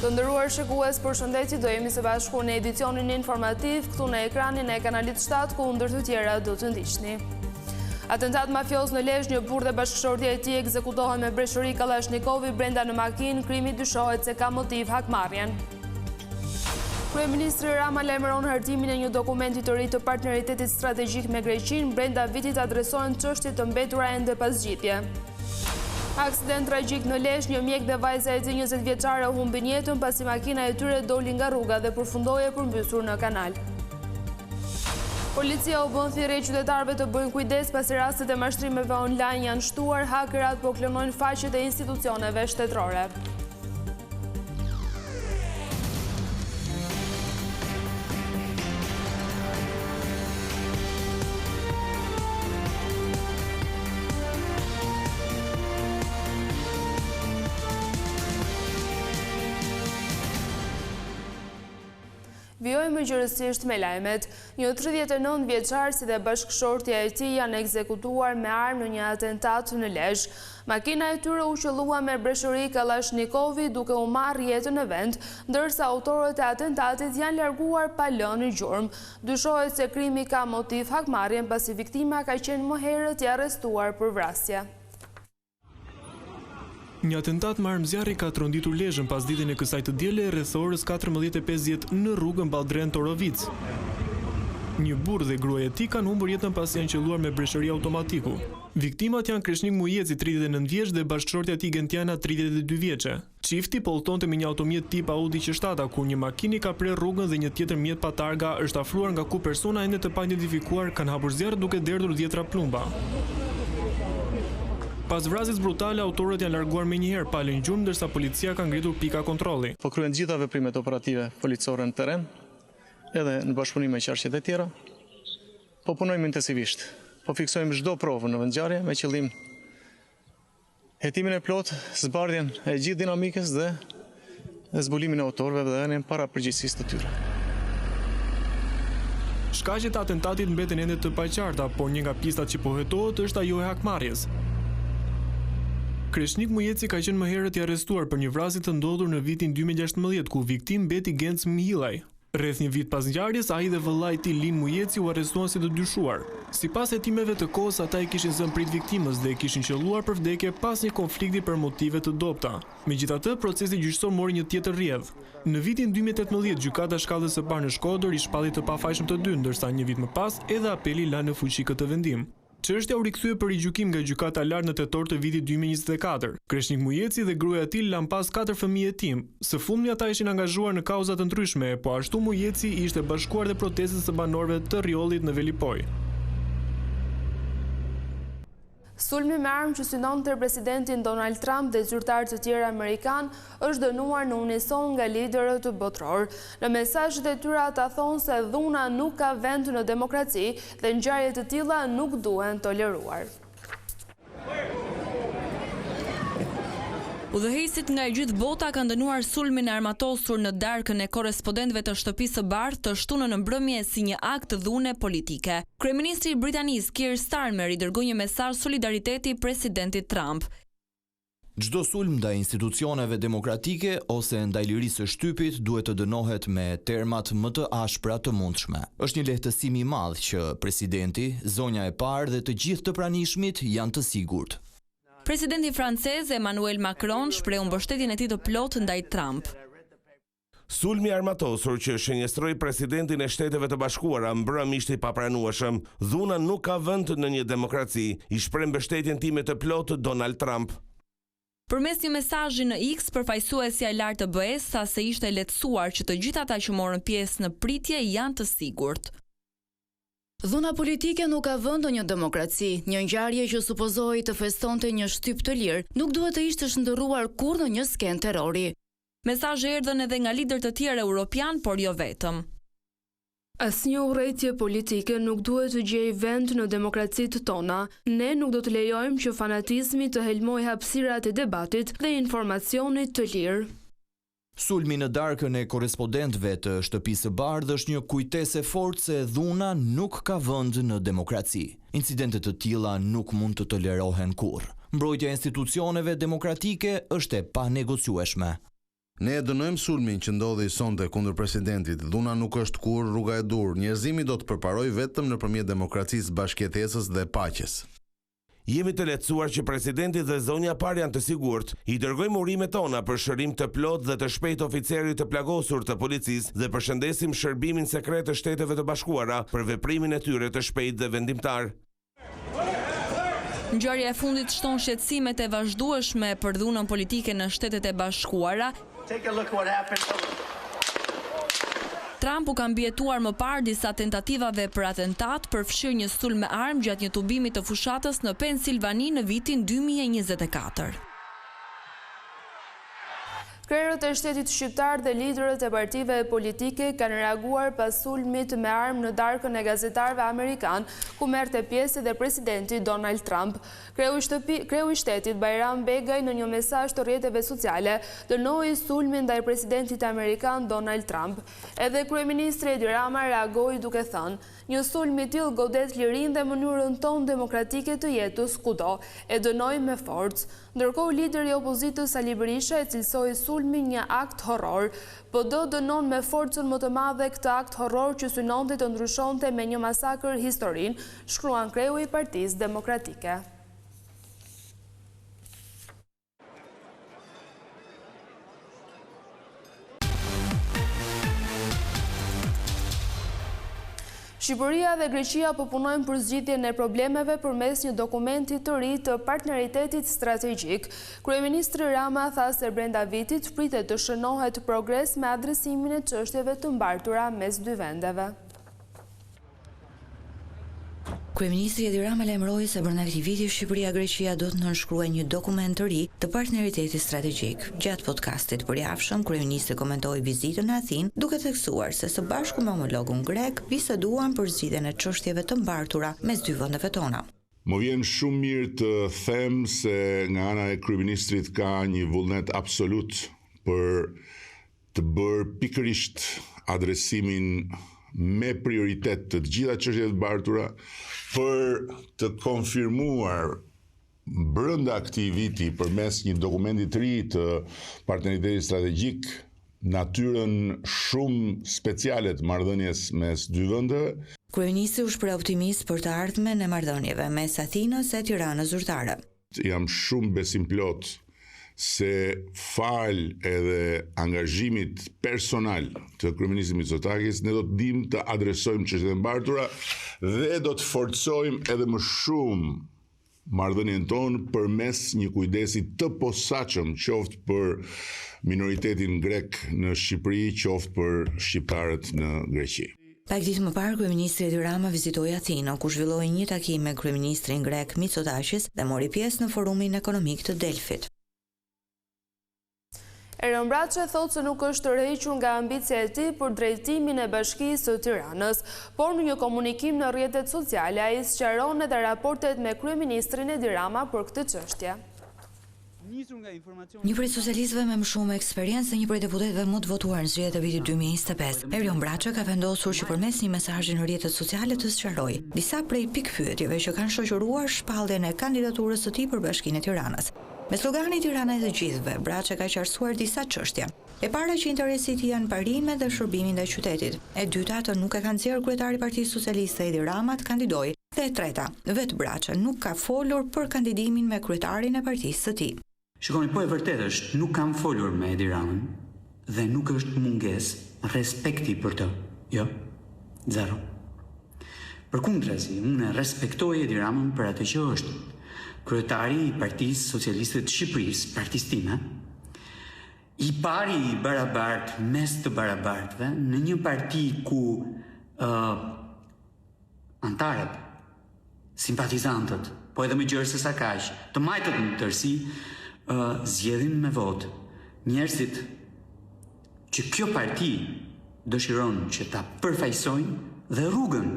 Të nderuar shikues, përshëndetje, do jemi së bashku në edicionin informativ këtu në ekranin e kanalit 7, ku ndër të tjera do të ndiqni. Atentat mafios në Lezhë, një burrë dhe bashkëshortja e tij ekzekutohen me breshëri Kallashnikovi brenda në makinë, krimi dyshohet se ka motiv hakmarrjen. Kryeministri Rama lajmëron hartimin e një dokumenti të ri të partneritetit strategjik me Greqinë, brenda vitit adresohen çështje të mbetura ende pas zgjidhje. Aksident tragjik në Lezhë, një mjek dhe vajza e tij 20 vjeçare humbin jetën pasi makina e tyre doli nga rruga dhe përfundoi e përmbysur në kanal. Policia u bën thirrje qytetarëve të bëjnë kujdes pasi rastet e mashtrimeve online janë shtuar, hakerat po klonojnë faqet e institucioneve shtetërore. Vjojmë gjërësisht me lajmet. Një 39 vjeçar si dhe bashkëshortja e tij janë ekzekutuar me armë në një atentat në Lezhë. Makina e tyre u qellua me breshëri Kallashnikovi duke u marrë jetën në vend, ndërsa autorët e atentatit janë larguar pa lënë në gjurmë. Dyshohet se krimi ka motiv hakmarrjen pasi viktima ka qenë më herët i arrestuar për vrasje. Një atentat me armë zjarri ka tronditur Lezhën pas ditën e kësaj të diele rreth orës 14:50 në rrugën Ballldren Torovic. Një burrë dhe gruaja e tij kanë humbur jetën pasi janë qelluar me breshëri automatiku. Viktimat janë Kreshnik Mujeci, 39 vjeç dhe bashkëshortja e tij Gentiana, 32 vjeçe. Çifti po udhtonte me një automjet tip Audi Q7 kur një makinë ka prerë rrugën dhe një tjetër mjet pa targa është afruar nga ku persona ende të paidentifikuar kanë hapur zjarr duke derdhur 10 plumba. Pas vrasjes brutale, autorët janë larguar menjëherë pa lënë gjurmë, ndërsa policia ka ngritur pika kontrolli. Po kryen gjitha veprimet operative policore në terren, edhe në bashkëpunim me qarqet e tjera. Po punojmë intensivisht. Po fiksojmë çdo provë në vendngjarje me qëllim hetimin e plot, zbardhjen e gjithë dinamikës dhe zbulimin e autorëve dhe dhënien para përgjegjësisë të tyre. Shkaqet e atentatit mbeten ende të paqarta, por një nga pistat që po hetohet është ajo e hakmarrjes. Kreshnik Mujeci ka qenë më herët i arrestuar për një vrasje të ndodhur në vitin 2016, ku viktim mbeti Genc Mihillaj. Rreth një vit pas ngjarjes, ai dhe vëllai i tij Lin Mujeci u arrestuan si të dyshuar. Sipas hetimeve të kohës, ata i kishin zënë prit viktimës dhe e kishin qelluar për vdekje pas një konflikti për motive të dobta. Megjithatë, procesi gjyqësor mori një tjetër rrjedh. Në vitin 2018, gjykata shkallës së parë në Shkodër i shpalli të pafajshëm të dy, ndërsa një vit më pas edhe apeli la në fuqi këtë vendim. Çështja u rikthye për rigjykim nga gjykata e lartë në tetor të vitit 2024. Kreshnik Mujeci dhe gruaja e tij lan pas 4 fëmijë jetim. Së fundmi ata ishin angazhuar në kauza të ndryshme, po ashtu Mujeci ishte bashkuar dhe protestës së banorëve të Rjollit në Velipoj. Sulmi me armë që synon të presidentin Donald Trump dhe zyrtarë të tjerë Amerikan është dënuar në unison nga liderët botror. Në mesazhet e tyre ata thonë se dhuna nuk ka vend në demokraci dhe ngjarje të tilla nuk duhen toleruar. Udhëheqësit nga e gjithë bota kanë dënuar sulmin e armatosur në darkën e korrespondentëve të Shtëpisë së Bardhë të shtunën në mbrëmje si një akt dhune politike. Kryeministri britanik Keir Starmer i dërgoi një mesazh solidariteti presidentit Trump. Çdo sulm ndaj institucioneve demokratike ose ndaj lirisë së shtypit duhet të dënohet me termat më të ashpra të mundshme. Është një lehtësim i madh që presidenti, zonja e parë dhe të gjithë të pranishmit janë të sigurt. Presidenti francez Emmanuel Macron shpreu mbështetjen e tij të plotë ndaj Trump. Sulmi armatosur që shënjestroi presidentin e Shteteve të Bashkuara mbrëm ishte i papranueshëm. Dhuna nuk ka vend në një demokraci, i shpreh mbështetjen time të plotë Donald Trump. Përmes një mesazhi në X, përfaqësuesja e lartë të BE-s tha se ishte lehtësuar që të gjithë ata që morën pjesë në pritje janë të sigurt. Dhuna politike nuk ka vend në një demokraci. Një ngjarje që supozohej të festonte një shtyp të lirë, nuk duhet të ishte shndërruar kurrë në një skenë terrori. Mesazhe erdhën edhe nga lider të tjerë europian, por jo vetëm. Asnjë urrëtie politike nuk duhet të gjejë vend në demokracitë tona. Ne nuk do të lejojmë që fanatizmi të helmojë hapësirat e debatit dhe informacionit të lirë. Sulmi në darkën e korrespondentëve të Shtëpisë së Bardhë është një kujtesë e fortë se dhuna nuk ka vend në demokraci. Incidente të tilla nuk mund të tolerohen kurrë. Mbrojtja e institucioneve demokratike është e panegociueshme. Ne e dënojmë sulmin që ndodhi sonte kundër presidentit. Dhuna nuk është kur rruga e dur. Njerëzimi do të përparojë vetëm nëpërmjet demokracisë, bashkëjetesës dhe paqes. Jemi të lehtësuar që presidenti dhe zonja par janë të sigurt. I dërgojmë urimet tona për shërim të plot dhe të shpejt oficerit të plagosur të policisë dhe përshëndesim shërbimin sekret të Shteteve të Bashkuara për veprimin e tyre të shpejt dhe vendimtar. Ngjarja e fundit shton shqetësimet e vazhdueshme për dhunën politike në Shtetet e Bashkuara. Trump u ka mbijetuar më parë disa tentativave për atentat për fshirë një sulm me armë gjatë një tubimi të fushatës në Pensilvani në vitin 2024. Krerët e shtetit shqiptar dhe liderët e partive politike kanë reaguar pas sulmit me armë në darkën e gazetarëve amerikan, ku merrte pjesë dhe presidenti Donald Trump. Kreu i shtetit Bajram Begaj në një mesazh të rrjeteve sociale dënoi sulmin ndaj presidentit amerikan Donald Trump. Edhe kryeministri Edi Rama reagoi duke thënë: "Një sulm i tillë godet lirinë dhe mënyrën tonë demokratike të jetës kudo, e dënoi me forcë." Ndërkohë lideri i opozitës Ali Berisha e cilsoi sulmin një akt horror. PD dënon me forcën më të madhe këtë akt horror që synonte të ndryshonte me një masakër historinë, shkruan kreu i Partisë Demokratike. Shqipëria dhe Greqia po punojnë për zgjidhjen e problemeve përmes një dokumenti të ri të partneritetit strategjik. Kryeministri Rama tha se brenda vitit pritet të shënohet progres me adresimin e çështjeve të mbartura mes dy vendeve. Kryeministri Edi Rama lajmëroi se brenda këtij viti Shqipëria-Greqia do të nënshkruajë një dokument të ri të partneritetit strategjik. Gjatë podcastit përjavshëm, kryeministri komentoi vizitën në Athinë, duke theksuar se së bashku me homologun grek biseduan për zgjidhjen e çështjeve të mbartura mes dy vendeve tona. Më vjen shumë mirë të them se nga ana e kryeministrit ka një vullnet absolut për të bërë pikërisht adresimin me prioritet të gjitha çështjet e mbartura, për të konfirmuar brenda këtij viti përmes një dokumenti të ri të partneritetit strategjik natyrën shumë speciale të marrëdhënies mes dy vendeve. Kryeministri u shpreh optimist për të ardhmen e marrëdhënieve mes Athinës e Tiranës zyrtare. Jam shumë besimplot se fal edhe angazhimit personal të kryeministit Mitsotakis ne do të dimë të adresojmë çështjet e mbartura dhe do të forcojmë edhe më shumë marrëdhënien tonë përmes një kujdesi të posaçëm qoftë për minoritetin grek në Shqipëri, qoftë për shqiptarët në Greqi. Pak ditë më parë, kryeministri Edi Rama vizitoi Athinën, ku zhvilloi një takim me kryeministrin grek Mitsotakis dhe mori pjesë në forumin ekonomik të Delfit. Erion Braçe thotë se nuk është tërhequr nga ambicia e tij për drejtimin e Bashkisë së Tiranës, por në një komunikim në rrjetet sociale ai sqaron edhe raportet me kryeministrin Edi Rama për këtë çështje. Një prej socialistëve me më shumë eksperiencë dhe një prej deputetëve më të votuar në zgjedhjet e vitit 2025, Erion Braçe ka vendosur që përmes një mesazhi në rrjetet sociale të sqarojë disa prej pikpyetjeve që kanë shoqëruar shpalljen e kandidaturës së tij për Bashkinë e Tiranës. Me sloganin Tirana e të gjithëve, Braçe ka qartësuar disa çështje. E para që interesi i tij janë parimet dhe shërbimi ndaj qytetit. E dyta, atë nuk e ka nxjerrë kryetari i Partisë Socialiste Edi Rama të kandidojë. Dhe e treta, vetë Braçe nuk ka folur për kandidimin me kryetarin e partisë së tij. Shikoni, po e vërtetë është, nuk kam folur me Edi Ramën dhe nuk është mungesë respekti për të. Jo, zero. Përkundrazi, unë respektoj Edi Ramën për atë që është. Kryetari i Partisë Socialiste të Shqipërisë, partisë time, i pari i barabartë mes të barabartëve në një parti ku antarët, simpatizantët, po edhe më gjerë se sa kaq, të majtët në tërësi, zgjedhin me votë njerëzit që kjo parti dëshiron që ta përfaqësojnë dhe rrugën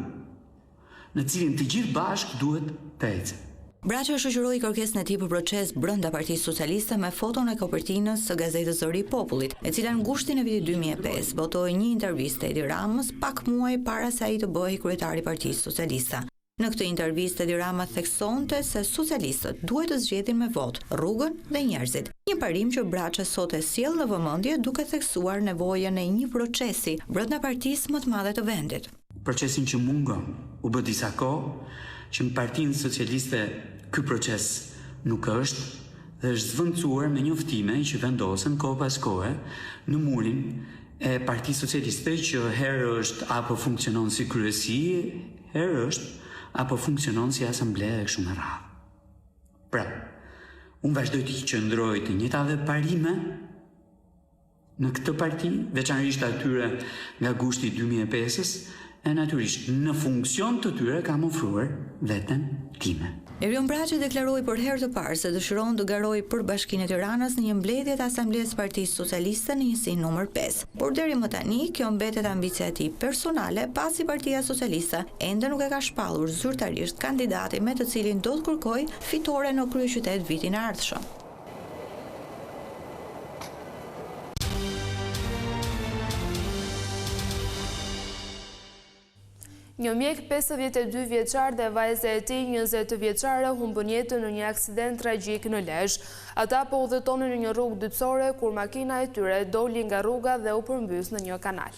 në cilin të gjithë bashkë duhet të ecë. Braçe shoqëroi kërkesën e tij për proces brenda Partisë Socialiste me foton e kopertinës së gazetës së Ri Popullit, e cila në gushtin e vitit 2005 botoi një intervistë Edi Ramës pak muaj para se ai të bëhej kryetari i Partisë Socialiste. Në këtë intervistë Edi Rama theksonte se socialistët duhet të zgjedhin me votë rrugën dhe njerëzit. Një parim që Braça sot e sjell në vëmendje duke theksuar nevojën e një procesi brenda partisë më të madhe të vendit. Procesin që mungon, u bë disa kohë që në Partinë Socialiste ky proces nuk është dhe është zvendësuar me njoftime që vendosen kohë pas kohe në murin e Partisë Socialiste që herë është apo funksionon si kryesi, herë është apo funksionon si asamble e kështu me radhë. Pra, unë vazhdoj të qëndroj të njëjtave parime në këtë parti, veçanërisht atyre nga gushti 2005-s, e natyrisht në funksion të tyre kam ofruar veten time. Erion Braçi deklaroi për herë të parë se dëshiron të garojë për Bashkinë e Tiranës në një mbledhje të Asamblesë Partisë Socialiste në njësinë numër 5. Por deri më tani kjo mbetet ambicia e tij personale, pasi Partia Socialiste ende nuk e ka shpallur zyrtarisht kandidati me të cilin do të kërkojë fitore në kryeqytet vitin e ardhshëm. Një mjek 52 vjeçar dhe vajza e tij 20 vjeçare humbën jetën në një aksident tragjik në Lezhë. Ata po udhëtonin në një rrugë dytësore kur makina e tyre doli nga rruga dhe u përmbys në një kanal.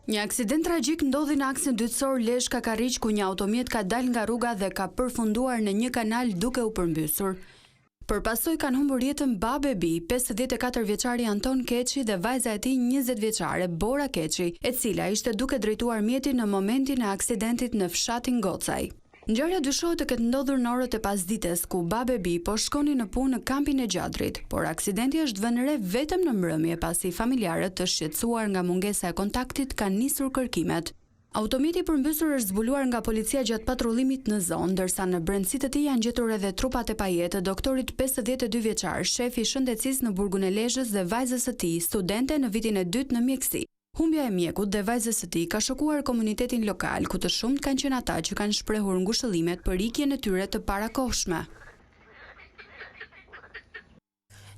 Një aksident tragjik ndodhi në aksin dytësor Lezhë-Kakarriq ku një automjet ka dalë nga rruga dhe ka përfunduar në një kanal duke u përmbysur. Përpasoj kanë humbur jetën babe bi, 54 vjeçari Anton Keqi dhe vajza e tij 20 vjeçare Bora Keqi, e cila ishte duke drejtuar mjetin në momentin e aksidentit në fshatin Gocaj. Ngjarja dyshohet të ketë ndodhur në orët e pasdites ku babe bi po shkoni në punë në kampin e Gjadrit, por aksidenti është vënë re vetëm në mbrëmje pasi familjarët të shqetësuar nga mungesa e kontaktit kanë nisur kërkimet. Automjeti i përmbysur është zbuluar nga policia gjatë patrullimit në zonë, ndërsa në brendësitë e tij janë gjetur edhe trupat e pajetë të doktorit 52 vjeçar, shefi i shëndetësisë në burgun e Lezhës dhe vajzës së tij, studente në vitin e dytë në mjeksi. Humbja e mjekut dhe vajzës së tij ka shokuar komunitetin lokal, ku të shumt kanë qenë ata që kanë shprehur ngushëllimet për ikjen e tyre të parakohshme.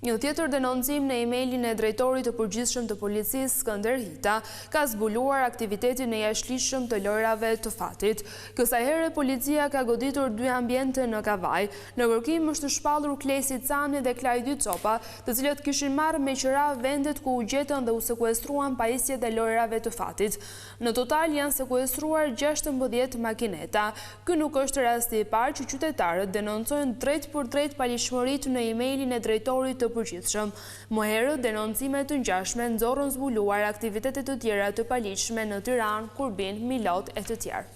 Një tjetër denoncim në emailin e drejtorit të përgjithshëm të policisë Skënder Hita ka zbuluar aktivitetin e jashtëligjshëm të lojrave të fatit. Kësaj here policia ka goditur 2 ambiente në Kavaj. Në kërkim është shpallur Klesi Cani dhe Klajdy Copa, të cilët kishin marrë me qira vendet ku u gjetën dhe u sekuestruan pajisjet e lojrave të fatit. Në total janë sekuestruar 16 makineta. Ky nuk është rasti i parë që qytetarët denoncojnë drejt për drejt palishmëritë në emailin e drejtorit të përgjithshëm. Më herët denoncime të ngjashme nxorën zbuluar aktivitete të tjera të paligjshme në Tiranë, Kurbin, Milot e të tjerë.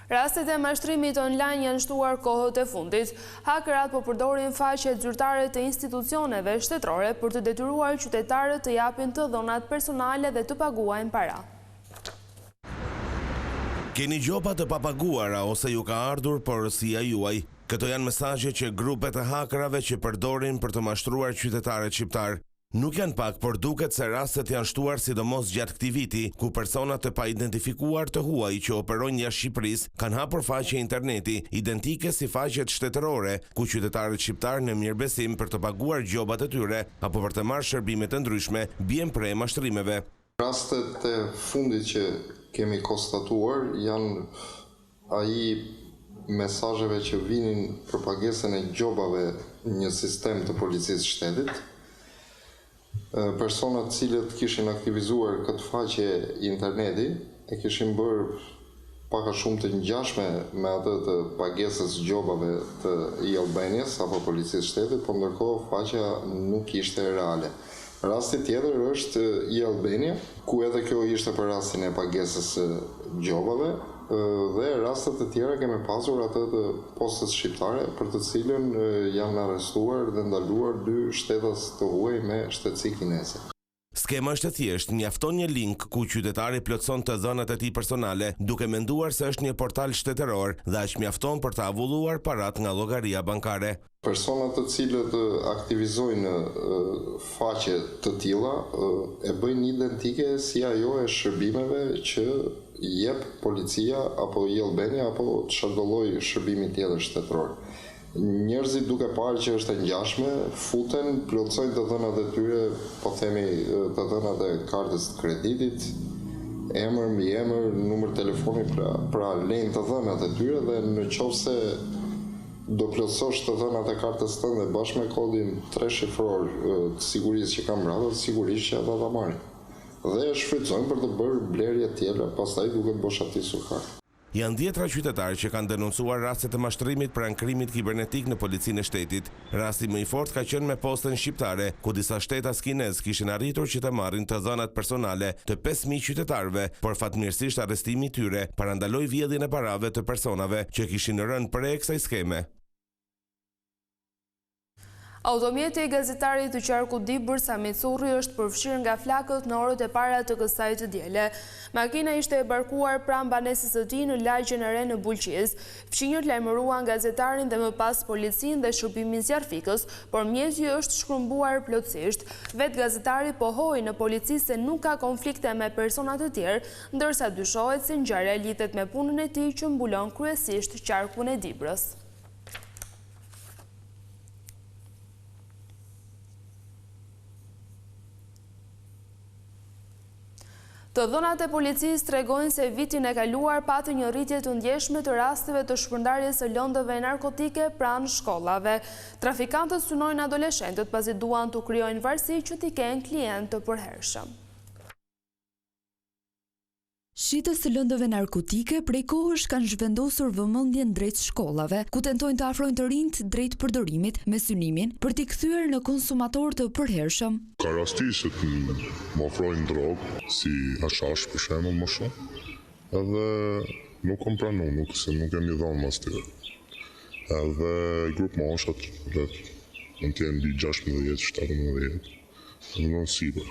Rastet e mashtrimit online janë shtuar kohët e fundit. Hakerat po përdorin faqet zyrtare të institucioneve shtetërore për të detyruar qytetarët të japin të dhonat personale dhe të paguajnë para. Keni gjoba të papaguara ose ju ka ardhur porësia juaj. Këto janë mesazhe që grupet e hakerave që përdorin për të mashtruar qytetarët shqiptar. Nuk janë pak, por duket se rastet janë shtuar sidomos gjatë këtij viti, ku persona të paidentifikuar të huaj që operojnë jashtë Shqipërisë kanë hapur faqe interneti identike si faqet shtetërore, ku qytetarët shqiptar në mirëbesim për të paguar gjobat e tyre apo për të marrë shërbime të ndryshme bien prej mashtrimeve. Rastet e fundit që kemi konstatuar janë ai mesazheve që vinin për pagesën e gjobave në një sistem të policisë shtetit. Personat cilët kishin aktivizuar këtë faqe interneti e kishin bërë paka shumë të ngjashme me atë të pagesës gjobave të e-Albanias apo policisë shtetit, por ndërkohë faqja nuk ishte reale. Rasti tjetër është e-Albania, ku edhe kjo ishte për rastin e pagesës gjobave, dhe rastet të tjera kemi pasur atë të postës shqiptare për të cilën janë arrestuar dhe ndaluar 2 shtetas të huaj me shtetësi kineze. Skema është e thjeshtë, mjafton një link ku qytetari plotson të dhënat e tij personale, duke menduar se është një portal shtetëror dhe aq mjafton për të avulluar parat nga llogaria bankare. Personat të cilët aktivizojnë faqe të tilla e bëjnë identike si ajo e shërbimeve që jep policia apo e-Albania apo çdo lloj shërbimi tjetër shtetëror. Njerëzit duke parë që është e ngjashme, futen, plotësojnë të dhënat e tyre, po themi të dhënat e kartës të kreditit, emër, mbiemër, numër telefoni, pra lejnë të dhënat e tyre dhe në qoftë se do plotësosh të dhënat e kartës tënde bashkë me kodin 3 shifror të sigurisë që kam brava, sigurisht që ata ta marrin. Dhe shfrytëzojnë për të bërë blerje tjera, pastaj duke boshatisur kartën. Janë 10 qytetarë që kanë denoncuar raste të mashtrimit pranë krimit kibernetik në policinë e shtetit. Rasti më i fortë ka qenë me postën shqiptare, ku disa shtetas kinez kishin arritur që të marrin të dhënat personale të 5.000 qytetarëve, por fatmirësisht arrestimi i tyre parandaloi vjedhjen e parave të personave që kishin rënë prej kësaj skeme. Automjeti i gazetarit të qarku Dibër Samit Surri është përfshirë nga flakët në orët e para të kësaj të diele. Makina ishte e barkuar pranë banesës së tij në lagjen e re në Bulqiz. Fqinjët lajmëruan gazetarin dhe më pas policinë dhe shërbimin zjarfikës, por mjeti është shkrumbuar plotësisht. Vetë gazetari pohoi në polici se nuk ka konflikte me persona të tjerë, ndërsa dyshohet se ngjarja lidhet me punën e tij që mbulon kryesisht qarkun e Dibrës. Të dhënat e policisë tregojnë se vitin e kaluar pati një rritje të ndjeshme të rasteve të shpërndarjes së lëndëve narkotike pranë shkollave. Trafikantët synojnë adoleshentët pasi duan të krijojnë varësi që t'i kenë klient të përhershëm. Shitës të lëndëve narkotike prej kohësh kanë zhvendosur vëmendjen drejt shkollave, ku tentojnë të afrojnë të rinjt drejt përdorimit me synimin për t'i kthyer në konsumator të përhershëm. Ka rastisë që më ofrojnë drogë, si hashash për shembull më shumë, edhe nuk kom pranu, nuk jam i dhënë mas tyre. Edhe grup moshat, mund t'jenë mbi 16-17, edhe në sipër.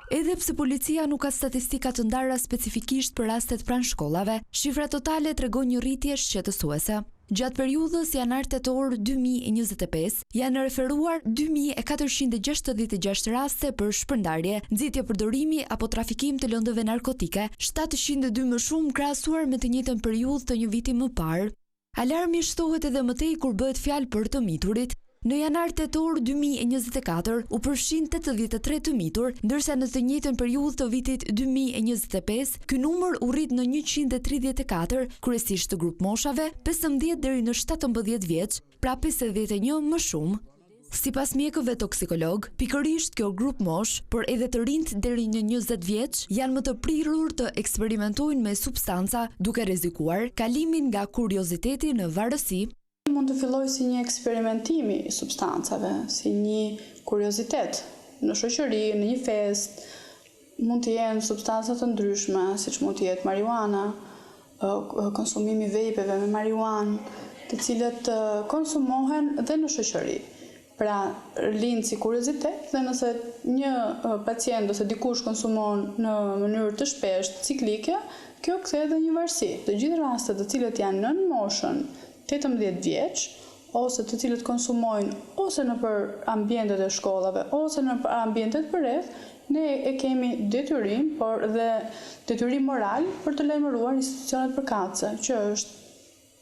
Edhe pse policia nuk ka statistika të ndara specifikisht për rastet pranë shkollave, shifra totale tregon një rritje shqetësuese. Gjatë periudhës janar-tetor 2025 janë referuar 2466 raste për shpërndarje, nxitje përdorimi apo trafikim të lëndëve narkotike, 702 më shumë krahasuar me të njëjtën periudhë të një viti më parë. Alarmi shtohet edhe më tej kur bëhet fjalë për të miturit. Në janar-tetor 2024 u përfshin 83 të mitur, ndërsa në të njëjtën periudhë të vitit 2025, ky numër u rrit në 134, kryesisht të grup moshave 15 deri në 17 vjeç, pra 51 më shumë. Sipas mjekëve toksikolog, pikërisht kjo grup mosh, por edhe të rinjt deri në 20 vjeç, janë më të prirur të eksperimentojnë me substanca, duke rrezikuar kalimin nga kurioziteti në varësi. Mund të filloj si një eksperimentimi i substancave, si një kuriozitet në shoqëri, në një fest. Mund të jenë substanca të ndryshme, siç mund të jetë marijuana, konsumimi vejpeve me marijuanë, të cilët konsumohen dhe në shoqëri. Pra, lind si kuriozitet dhe nëse një pacient ose dikush konsumon në mënyrë të shpeshtë, ciklike, kjo kthehet në një varësi. Të gjithë rastet të cilët janë nën moshën 18 vjeç, ose të cilët konsumojnë ose në për ambientet e shkollave, ose në për ambientet përreth, ne e kemi detyrim, por dhe detyrim moral për të lajmëruar institucionet përkatëse, që është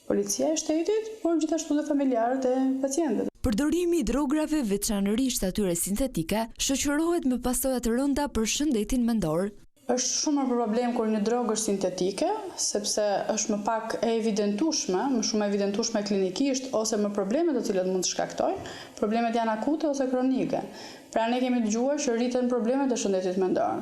policia e shtetit, por gjithashtu dhe familjarët e pacientëve. Përdorimi i drograve, veçanërisht atyre sintetike, shoqërohet me pasoja të rënda për shëndetin mendor. Është shumë më problem kur një drogë është sintetike, sepse është më pak e evidentueshme, më shumë e evidentueshme klinikisht, ose më problemet të cilat mund të shkaktojnë, problemet janë akute ose kronike. Pra ne kemi dëgjuar që rriten problemet e shëndetit mendor,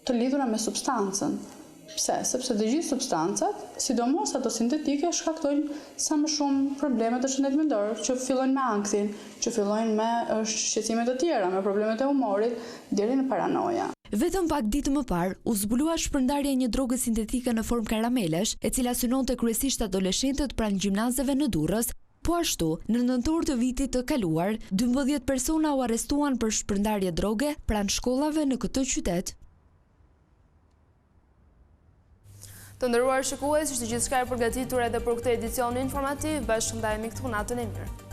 të lidhura me substancën. Pse? Sepse të gjithë substancat, sidomos ato sintetike, shkaktojnë sa më shumë probleme të shëndetit mendor, që fillojnë me ankthin, që fillojnë me shqetësime të tjera, me problemet e humorit, deri në paranoja. Vetëm pak ditë më parë, u zbulua shpërndarja e një droge sintetike në formë karamelesh, e cila synonte kryesisht adoleshentët pranë gjimnazeve në Durrës. Po ashtu, në nëntor të vitit të kaluar, 12 persona u arrestuan për shpërndarje droge pranë shkollave në këtë qytet. Të nderuar shikues, ishte gjithçka e përgatitur edhe për këtë edicion informativ. Bashkëndajemi këtu natën e mirë.